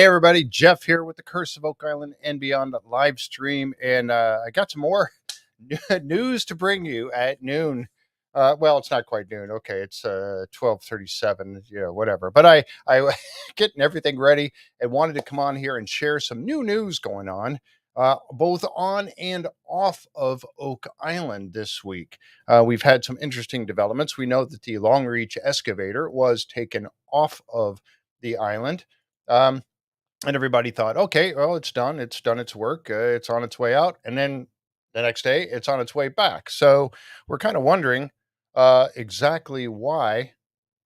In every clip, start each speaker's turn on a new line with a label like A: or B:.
A: Hey everybody, Jeff here with the Curse of Oak Island and Beyond live stream, and I got some more news to bring you at noon. Well, it's not quite noon. Okay, it's 12:37. Whatever. But I getting everything ready and wanted to come on here and share some new news going on, both on and off of Oak Island this week. We've had some interesting developments. We know that the long reach excavator was taken off of the island. Um, and everybody thought, okay, well, it's done. It's done its work. It's on its way out. And then the next day, it's on its way back. So we're kind of wondering exactly why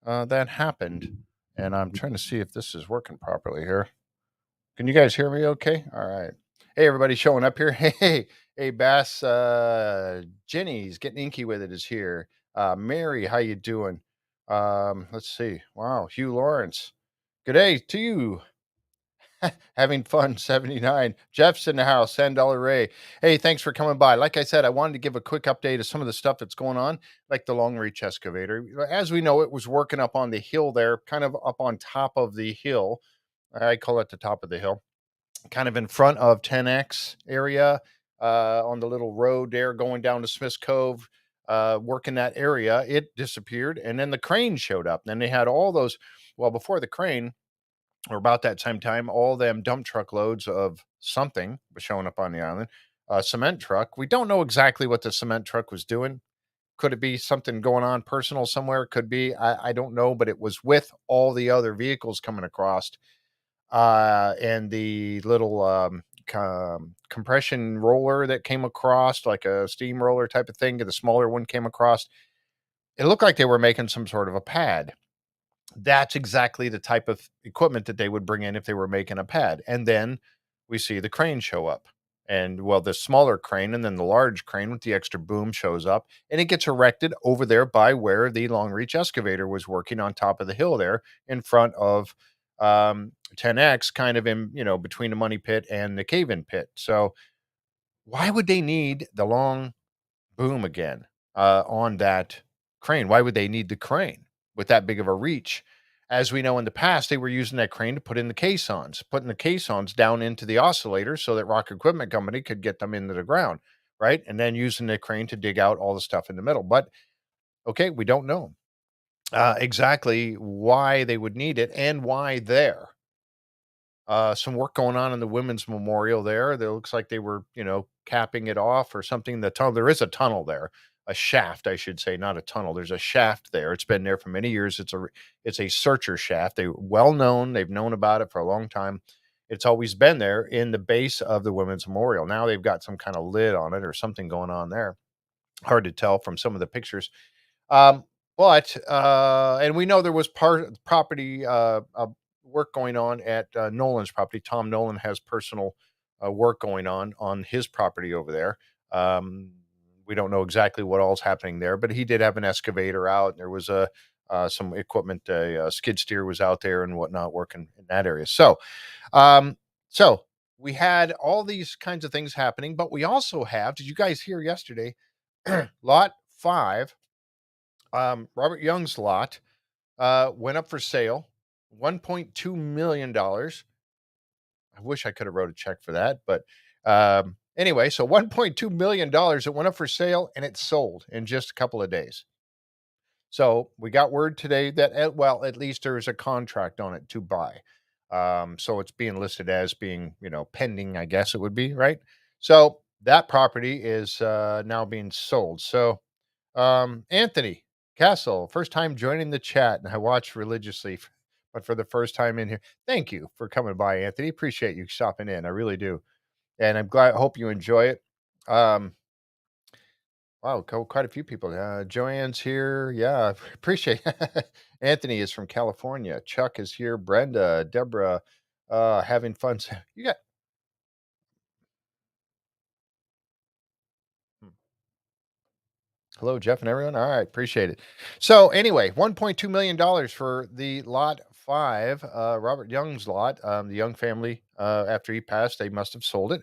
A: that happened. And I'm trying to see if this is working properly here. Can you guys hear me okay? All right. Hey, everybody showing up here. Hey, Bass. Jenny's getting inky with it is here. Mary, how you doing? Let's see. Wow, Hugh Lawrence. Good day to you. Having fun, 79. Jeff's in the house, $10 Ray. Hey, thanks for coming by. Like I said, I wanted to give a quick update of some of the stuff that's going on, like the long reach excavator. As we know, it was working up on the hill there, kind of up on top of the hill. I call it the top of the hill, kind of in front of 10X area, on the little road there going down to Smith's Cove, working that area. It disappeared, and then the crane showed up. Then they had all those, well, before the crane, or about that same time, all them dump truck loads of something was showing up on the island. A cement truck. We don't know exactly what the cement truck was doing. Could it be something going on personal somewhere? Could be. I don't know, but it was with all the other vehicles coming across. And the little compression roller that came across, like a steamroller type of thing, the smaller one came across. It looked like they were making some sort of a pad. That's exactly the type of equipment that they would bring in if they were making a pad. And then we see the crane show up. And well, the smaller crane and then the large crane with the extra boom shows up, and it gets erected over there by where the long reach excavator was working on top of the hill there in front of 10X, kind of in, between the money pit and the cave in pit. So why would they need the long boom again on that crane? Why would they need the crane with that big of a reach? As we know in the past, they were using that crane to put in the caissons, putting the caissons down into the oscillator so that Rock Equipment Company could get them into the ground, right? And then using the crane to dig out all the stuff in the middle. But okay, we don't know exactly why they would need it and why there. Some work going on in the women's memorial there. That looks like they were, capping it off or something. The tunnel, there is a tunnel there, a shaft, I should say, not a tunnel. There's a shaft there. It's been there for many years. It's a searcher shaft. They well known. They've known about it for a long time. It's always been there in the base of the women's memorial. Now they've got some kind of lid on it or something going on there. Hard to tell from some of the pictures. Um, but and we know there was property work going on at Nolan's property. Tom Nolan has personal work going on his property over there. Um, we don't know exactly what all's happening there, but he did have an excavator out. And there was a some equipment, a skid steer was out there and whatnot working in that area. Um, so we had all these kinds of things happening, but we also have. Did you guys hear yesterday? Lot 5, Robert Young's lot, went up for sale, $1.2 million. I wish I could have wrote a check for that, but anyway, so $1.2 million. It went up for sale and it sold in just a couple of days. So we got word today that, well, at least there's a contract on it to buy. So it's being listed as being, pending, I guess it would be, right? So that property is now being sold. So Anthony Castle, first time joining the chat, and I watch religiously, but for the first time in here, thank you for coming by, Anthony. Appreciate you stopping in. I really do, and I'm glad. Hope you enjoy it. Um, wow, quite a few people. Joanne's here. Yeah, appreciate. Anthony is from California. Chuck is here. Brenda, Deborah, having fun. You got. hmm, Hello, Jeff and everyone. All right, appreciate it. So anyway, $1.2 million for the lot 5, Robert Young's lot. The Young family, after he passed, they must have sold it.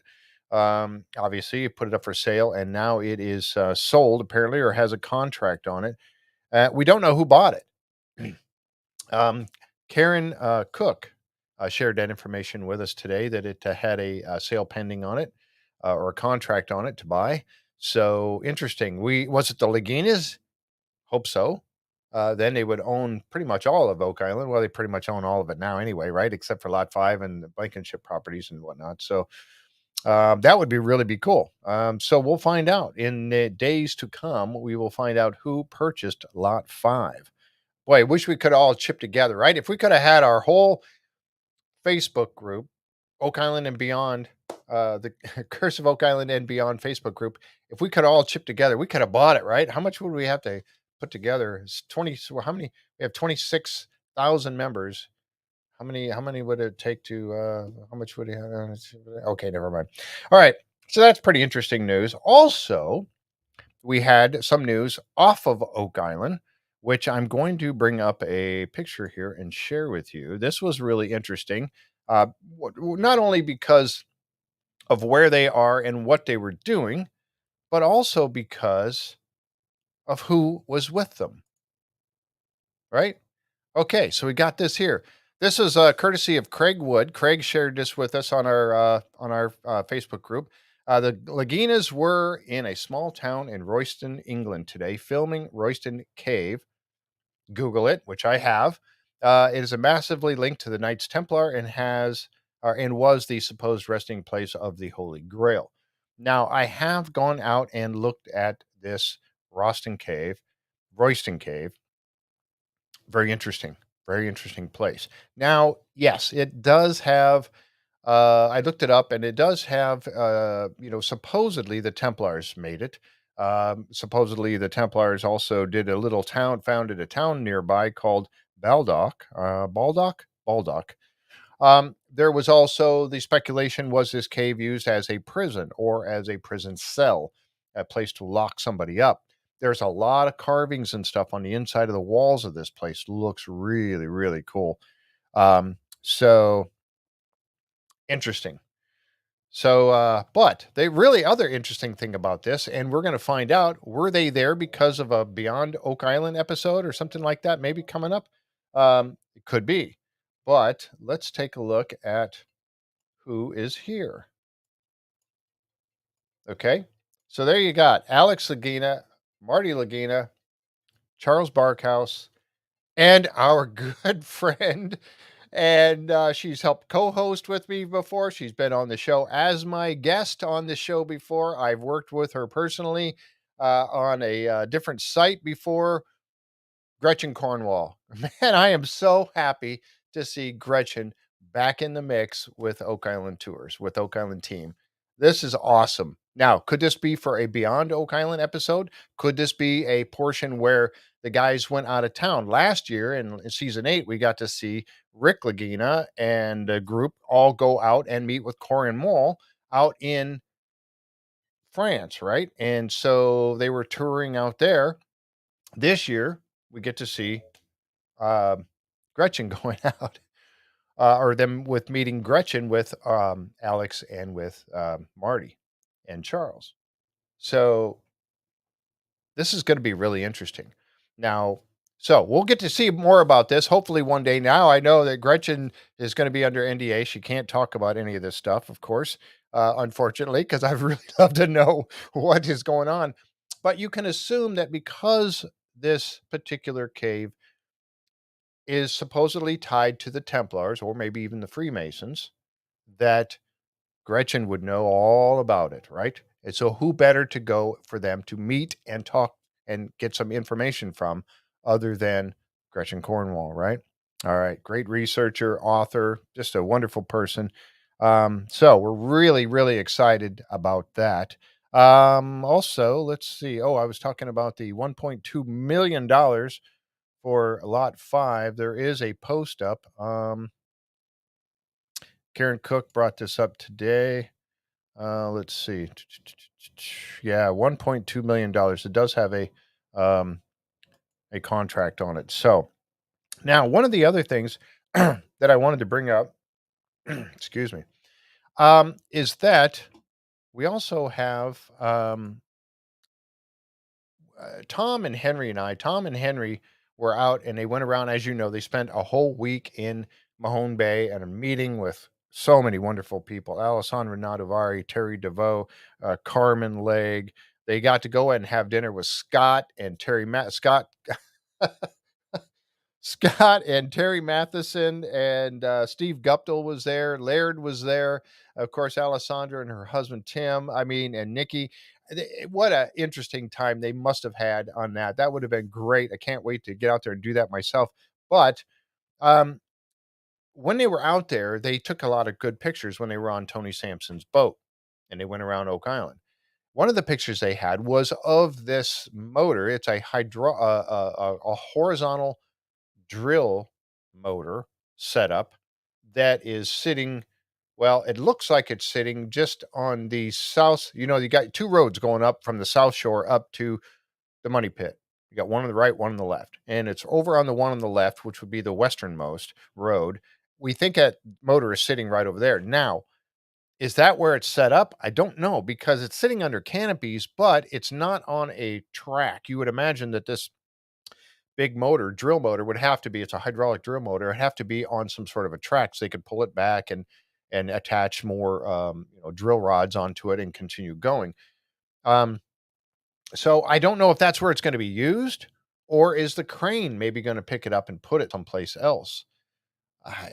A: Obviously, he put it up for sale, and now it is sold apparently, or has a contract on it. We don't know who bought it. um, Karen Cook. shared that information with us today that it had a sale pending on it, or a contract on it to buy. So interesting. We was it the Laginas? Hope so. Then they would own pretty much all of Oak Island. Well, they pretty much own all of it now anyway, right? Except for Lot 5 and the Blankenship properties and whatnot. So that would be really be cool. So we'll find out in the days to come. We will find out who purchased Lot 5. Boy, I wish we could all chip together, right? If we could have had our whole Facebook group, Oak Island and Beyond, the Curse of Oak Island and Beyond Facebook group, if we could all chip together, we could have bought it, right? How much would we have to put together? It's 20. So how many? We have 26,000 members. How many would it take to, how much would he have? Okay, never mind. All right. So that's pretty interesting news. Also, we had some news off of Oak Island, which I'm going to bring up a picture here and share with you. This was really interesting, not only because of where they are and what they were doing, but also because of who was with them, right? Okay, so we got this here. This is courtesy of Craig Wood. Craig shared this with us on our Facebook group. The Laginas were in a small town in Royston, England today, filming Royston Cave. Google it, which I have. It is a massively linked to the Knights Templar and has and was the supposed resting place of the Holy Grail. Now, I have gone out and looked at this Royston Cave, very interesting. Very interesting place. Now, yes, it does have. I looked it up, and it does have. Supposedly the Templars made it. Supposedly the Templars also did a little town, founded a town nearby called Baldock. Baldock. There was also the speculation: was this cave used as a prison or as a prison cell, a place to lock somebody up? There's a lot of carvings and stuff on the inside of the walls of this place. Looks really, really cool. So interesting. So, but the really other interesting thing about this, and we're going to find out, were they there because of a Beyond Oak Island episode or something like that? Maybe coming up. It could be. But let's take a look at who is here. Okay. So there you got Alex Lagina, Marty Lagina, Charles Barkhouse, and our good friend. And she's helped co-host with me before. She's been on the show as my guest on the show before. I've worked with her personally on a different site before. Gretchen Cornwall. Man, I am so happy to see Gretchen back in the mix with Oak Island Tours, with Oak Island Team. This is awesome. Now, could this be for a Beyond Oak Island episode? Could this be a portion where the guys went out of town? Last year in season 8, we got to see Rick Lagina and a group all go out and meet with Corin Mall out in France, right? And so they were touring out there. This year, we get to see um, Gretchen going out, or them with meeting Gretchen with Alex and with Marty and Charles. So this is going to be really interesting. Now, so we'll get to see more about this hopefully one day. Now, I know that Gretchen is going to be under NDA. She can't talk about any of this stuff, of course, unfortunately, because I'd really love to know what is going on. But you can assume that because this particular cave is supposedly tied to the Templars or maybe even the Freemasons, that Gretchen would know all about it, right? And so, who better to go for them to meet and talk and get some information from other than Gretchen Cornwall, right? All right, great researcher, author, just a wonderful person. So, we're really, really excited about that. Also, let's see. Oh, I was talking about the $1.2 million for lot 5. There is a post up. Karen Cook brought this up today. Let's see. Yeah, $1.2 million. It does have a contract on it. So now one of the other things that I wanted to bring up, excuse me, is that we also have Tom and Henry were out and they went around, as you know, they spent a whole week in Mahone Bay and a meeting with so many wonderful people: Alessandra Nadavari, Terry DeVoe, Carmen Legg. They got to go and have dinner with Scott and Terry Scott and Terry Matheson, and Steve Guptill was there. Laird was there. Of course, Alessandra and her husband Tim. I mean, and Nikki. What a interesting time they must have had on that. That would have been great. I can't wait to get out there and do that myself. But um, when they were out there, they took a lot of good pictures when they were on Tony Sampson's boat and they went around Oak Island. One of the pictures they had was of this motor. It's a horizontal drill motor setup that is sitting, well, it looks like it's sitting just on the south. You got two roads going up from the south shore up to the money pit. You got one on the right, one on the left, and it's over on the one on the left, which would be the westernmost road. We think that motor is sitting right over there. Now, is that where it's set up? I don't know, because it's sitting under canopies, but it's not on a track. You would imagine that this big motor, drill motor, would have to be, it's a hydraulic drill motor, it'd have to be on some sort of a track so they could pull it back and attach more drill rods onto it and continue going. Um, so I don't know if that's where it's going to be used, or is the crane maybe going to pick it up and put it someplace else?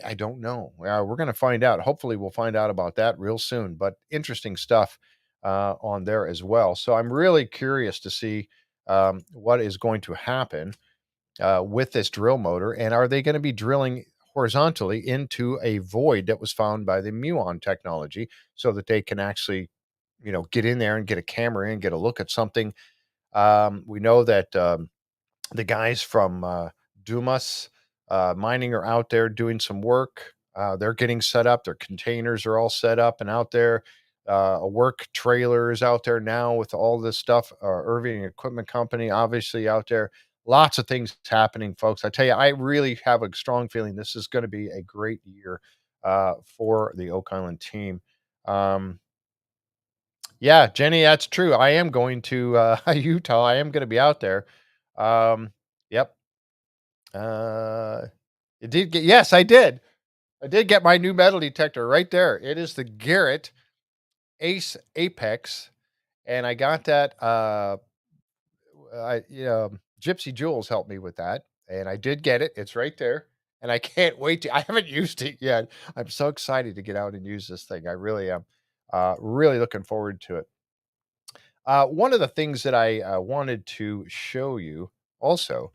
A: I don't know. We're going to find out. Hopefully, we'll find out about that real soon. But interesting stuff on there as well. So I'm really curious to see what is going to happen with this drill motor, and are they going to be drilling horizontally into a void that was found by the muon technology, so that they can actually, get in there and get a camera in, get a look at something. We know that the guys from Dumas Mining are out there doing some work. They're getting set up. Their containers are all set up and out there. A work trailer is out there now with all this stuff. Irving Equipment Company, obviously, out there. Lots of things happening, folks. I tell you, I really have a strong feeling this is going to be a great year for the Oak Island team. Um, yeah, Jenny, that's true. I am going to Utah. I am going to be out there. Yep. Uh, it did get, yes, I did. I did get my new metal detector right there. It is the Garrett Ace Apex, and I got that. Gypsy Jules helped me with that, and I did get it. It's right there, and I can't wait to. I haven't used it yet. I'm so excited to get out and use this thing. I really am. Really looking forward to it. One of the things that I wanted to show you also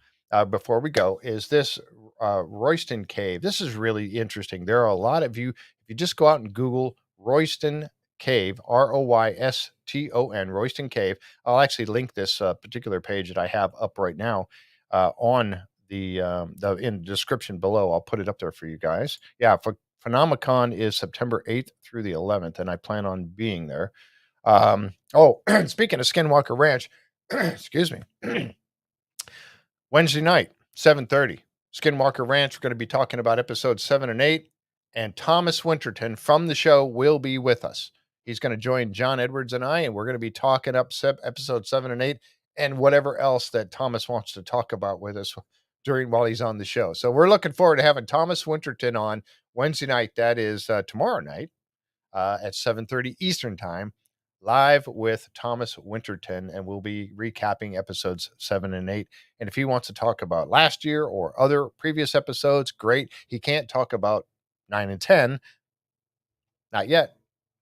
A: before we go is this Royston Cave. This is really interesting. There are a lot of you, if you just go out and Google Royston Cave, Royston, Royston Cave. I'll actually link this particular page that I have up right now on the in the description below. I'll put it up there for you guys. Yeah, for Phenomicon is September 8th through the 11th, and I plan on being there. Speaking of Skinwalker Ranch, excuse me. Wednesday night, 7:30, Skinwalker Ranch. We're going to be talking about episodes 7 and 8, and Thomas Winterton from the show will be with us. He's going to join John Edwards and I, and we're going to be talking up episode 7 and 8 and whatever else that Thomas wants to talk about with us while he's on the show. So we're looking forward to having Thomas Winterton on Wednesday night. That is tomorrow night at 7:30 Eastern time, live with Thomas Winterton, and we'll be recapping episodes 7 and 8. And if he wants to talk about last year or other previous episodes, great. He can't talk about 9 and 10, not yet,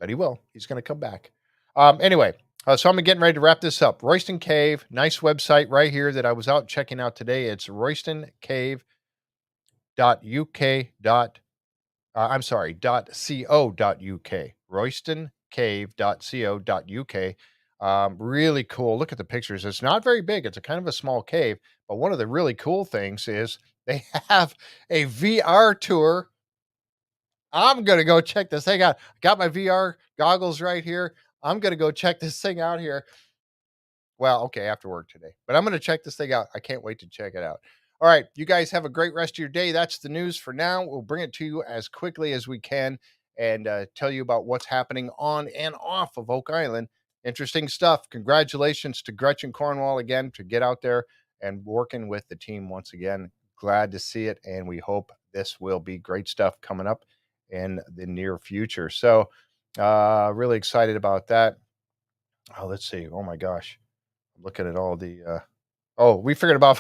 A: but he will. He's going to come back. Anyway, so I'm getting ready to wrap this up. Royston Cave, nice website right here that I was out checking out today. It's roystoncave.uk. I'm sorry, .co.uk, roystoncave.co.uk. Really cool. Look at the pictures. It's not very big. It's a kind of a small cave, but one of the really cool things is they have a VR tour. I'm going to go check this thing out. Got my VR goggles right here. I'm going to go check this thing out here. Well, okay, after work today, but I'm going to check this thing out. I can't wait to check it out. All right, you guys have a great rest of your day. That's the news for now. We'll bring it to you as quickly as we can and tell you about what's happening on and off of Oak Island. Interesting stuff. Congratulations to Gretchen Cornwall again to get out there and working with the team once again. Glad to see it, and we hope this will be great stuff coming up in the near future. So really excited about that. Oh, let's see. Oh my gosh. I'm looking at all the oh, we figured about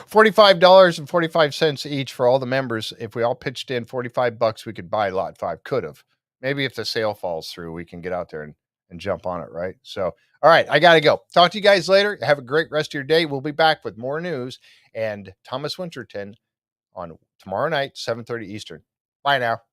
A: $45.45 each for all the members. If we all pitched in $45, we could buy lot 5. Could have. Maybe if the sale falls through, we can get out there and jump on it, right? So, all right, I got to go. Talk to you guys later. Have a great rest of your day. We'll be back with more news and Thomas Winterton on tomorrow night, 7:30 Eastern. Bye now.